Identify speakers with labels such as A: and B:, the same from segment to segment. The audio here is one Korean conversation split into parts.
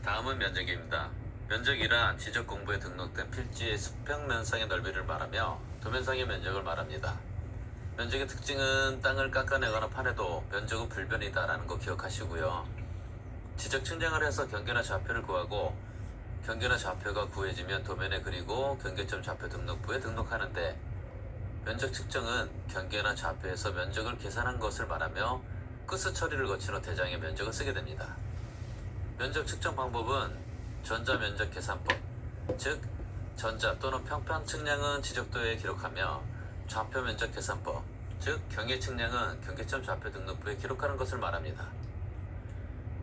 A: 다음은 면적입니다. 면적이란 지적 공부에 등록된 필지의 수평 면상의 넓이를 말하며 도면상의 면적을 말합니다. 면적의 특징은 땅을 깎아내거나 파내도 면적은 불변이다라는 거 기억하시고요. 지적 측량을 해서 경계나 좌표를 구하고 경계나 좌표가 구해지면 도면에 그리고 경계점 좌표 등록부에 등록하는데, 면적 측정은 경계나 좌표에서 면적을 계산한 것을 말하며 끝수 처리를 거친 후 대장의 면적을 쓰게 됩니다. 면적 측정 방법은 전자면적 계산법, 즉 전자 또는 평판 측량은 지적도에 기록하며 좌표 면적 계산법, 즉 경계 측량은 경계점 좌표 등록부에 기록하는 것을 말합니다.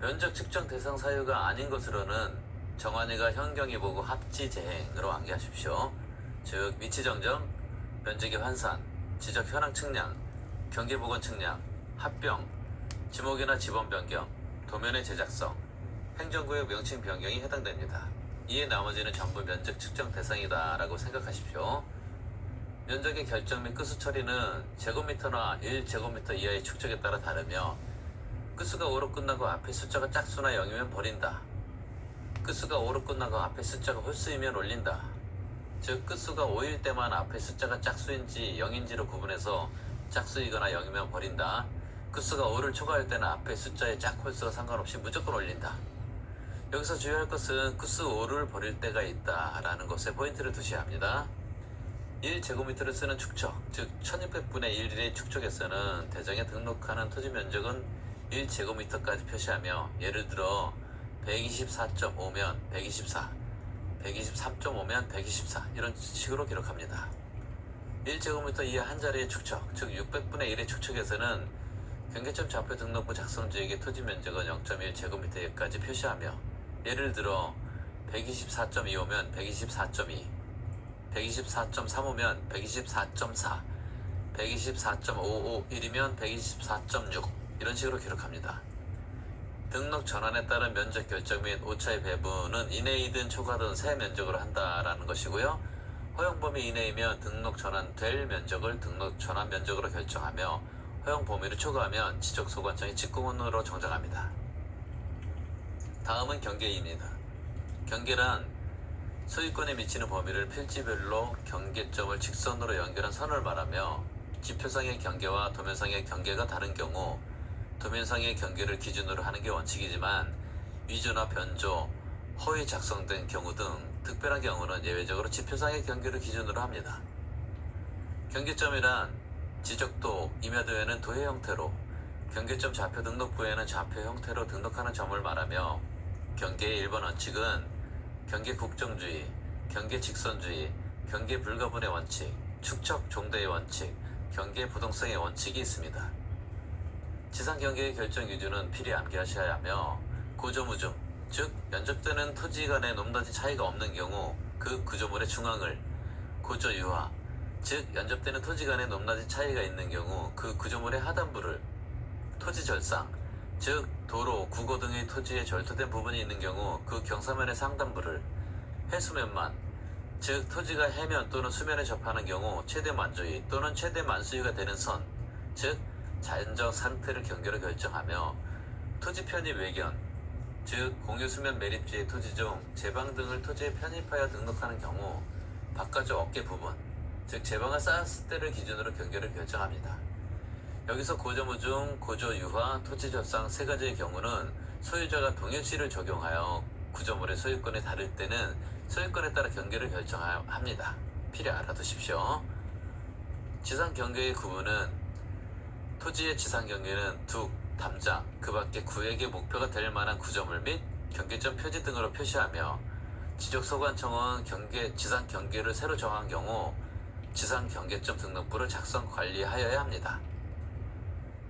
A: 면적 측정 대상 사유가 아닌 것으로는 정한이가 현경이 보고 합지 재행으로 암기하십시오. 즉 위치 정점, 면적의 환산, 지적 현황 측량, 경계 복원 측량, 합병, 지목이나 지번 변경, 도면의 제작성, 행정구역 명칭 변경이 해당됩니다. 이에 나머지는 전부 면적 측정 대상이다 라고 생각하십시오. 면적의 결정 및 끝수 처리는 제곱미터나 1제곱미터 이하의 축적에 따라 다르며, 끝수가 5로 끝나고 앞에 숫자가 짝수나 0이면 버린다. 끝수가 5로 끝나고 앞에 숫자가 홀수이면 올린다. 즉 끝수가 5일 때만 앞에 숫자가 짝수인지 0인지로 구분해서 짝수이거나 0이면 버린다. 끝수가 5를 초과할 때는 앞에 숫자의 짝홀수와 상관없이 무조건 올린다. 여기서 주의할 것은 끝수 5를 버릴 때가 있다 라는 것에 포인트를 두셔야 합니다. 1제곱미터를 쓰는 축척, 즉 1600분의 1의 축척에서는 대장에 등록하는 토지 면적은 1제곱미터까지 표시하며, 예를 들어 124.5면 124, 123.5면 124 이런 식으로 기록합니다. 1제곱미터 이하 한 자리의 축척, 즉 600분의 1의 축척에서는 경계점 좌표 등록부 작성지역의 토지 면적은 0.1제곱미터까지 표시하며, 예를 들어 124.25면 124.2, 124.35면 124.4, 124.551이면 124.6 이런 식으로 기록합니다. 등록 전환에 따른 면적 결정 및 오차의 배분은 이내이든 초과든 새 면적으로 한다라는 것이고요. 허용 범위 이내이면 등록 전환될 면적을 등록 전환 면적으로 결정하며, 허용 범위를 초과하면 지적소관청이 직공원으로 정정합니다. 다음은 경계입니다. 경계란 소유권에 미치는 범위를 필지별로 경계점을 직선으로 연결한 선을 말하며, 지표상의 경계와 도면상의 경계가 다른 경우 도면상의 경계를 기준으로 하는 게 원칙이지만, 위조나 변조, 허위 작성된 경우 등 특별한 경우는 예외적으로 지표상의 경계를 기준으로 합니다. 경계점이란 지적도, 임야도에는 도해 형태로, 경계점 좌표 등록부에는 좌표 형태로 등록하는 점을 말하며, 경계의 1번 원칙은 경계 국정주의, 경계 직선주의, 경계 불가분의 원칙, 축척 종대의 원칙, 경계 부동성의 원칙이 있습니다. 지상 경계의 결정 기준은 필히 암기하셔야 하며, 고조무중, 즉 연접되는 토지 간의 높낮이 차이가 없는 경우 그 구조물의 중앙을, 고조유하, 즉 연접되는 토지 간의 높낮이 차이가 있는 경우 그 구조물의 하단부를, 토지절상, 즉 도로, 구고 등의 토지에 절토된 부분이 있는 경우 그 경사면의 상단부를, 해수면만, 즉 토지가 해면 또는 수면에 접하는 경우 최대 만조위 또는 최대 만수위가 되는 선, 즉 자연적 상태를 경계로 결정하며, 토지 편입 외견, 즉 공유수면 매립지의 토지 중 제방 등을 토지에 편입하여 등록하는 경우 바깥쪽 어깨 부분, 즉 제방을 쌓았을 때를 기준으로 경계를 결정합니다. 여기서 고조무중, 고조유하, 토지접상 세 가지의 경우는 소유자가 동일시를 적용하여 구조물의 소유권이 다를 때는 소유권에 따라 경계를 결정합니다. 필히 알아두십시오. 지상 경계의 구분은 토지의 지상 경계는 둑, 담장, 그 밖의 구역의 목표가 될 만한 구조물 및 경계점 표지 등으로 표시하며, 지적소관청은 지상 경계를 새로 정한 경우 지상 경계점 등록부를 작성 관리하여야 합니다.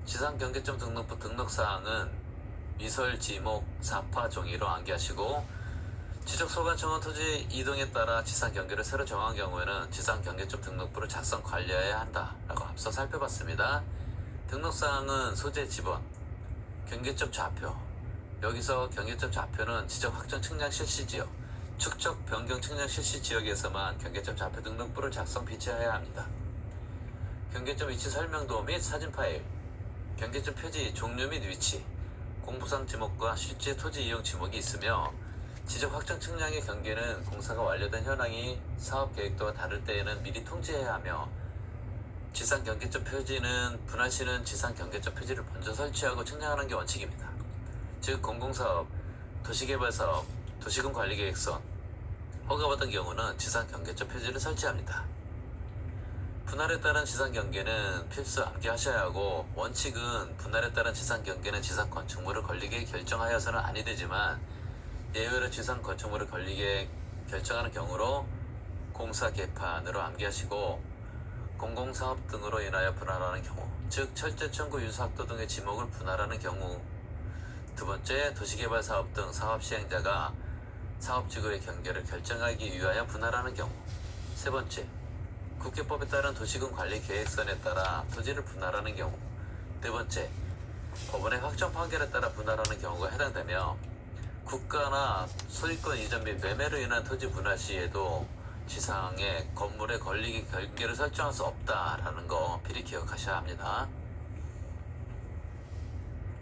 A: 지상 경계점 등록부 등록사항은 미설, 지목, 사파, 종이로 암기하시고, 지적소관청은 토지 이동에 따라 지상 경계를 새로 정한 경우에는 지상 경계점 등록부를 작성 관리해야 한다라고 앞서 살펴봤습니다. 등록사항은 소재 지번, 경계점 좌표, 여기서 경계점 좌표는 지적 확정 측량 실시 지역, 축적 변경 측량 실시 지역에서만 경계점 좌표 등록부를 작성 비치해야 합니다. 경계점 위치 설명도 및 사진 파일, 경계점 표지 종류 및 위치, 공부상 지목과 실제 토지 이용 지목이 있으며, 지적 확정 측량의 경계는 공사가 완료된 현황이 사업 계획도와 다를 때에는 미리 통지해야 하며 지상 경계점 표지는 분할 시는 지상 경계점 표지를 먼저 설치하고 측량하는 게 원칙입니다. 즉 공공사업, 도시개발사업, 도시군 관리계획선, 허가받은 경우는 지상 경계점 표지를 설치합니다. 분할에 따른 지상 경계는 필수 암기하셔야 하고 원칙은 분할에 따른 지상 경계는 지상 건축물을 권리계획 결정하여서는 아니 되지만 예외로 지상 건축물을 권리계획 결정하는 경우로 공사 개판으로 암기하시고 공공사업 등으로 인하여 분할하는 경우 즉 철제, 천구, 유사학도 등의 지목을 분할하는 경우 두 번째, 도시개발사업 등 사업 시행자가 사업지구의 경계를 결정하기 위하여 분할하는 경우 세 번째, 국회법에 따른 도시군 관리 계획선에 따라 토지를 분할하는 경우 네 번째, 법원의 확정 판결에 따라 분할하는 경우가 해당되며 국가나 소유권 이전 및 매매로 인한 토지 분할 시에도 지상의 건물의 권리 경계를 설정할 수 없다라는 거 필히 기억하셔야 합니다.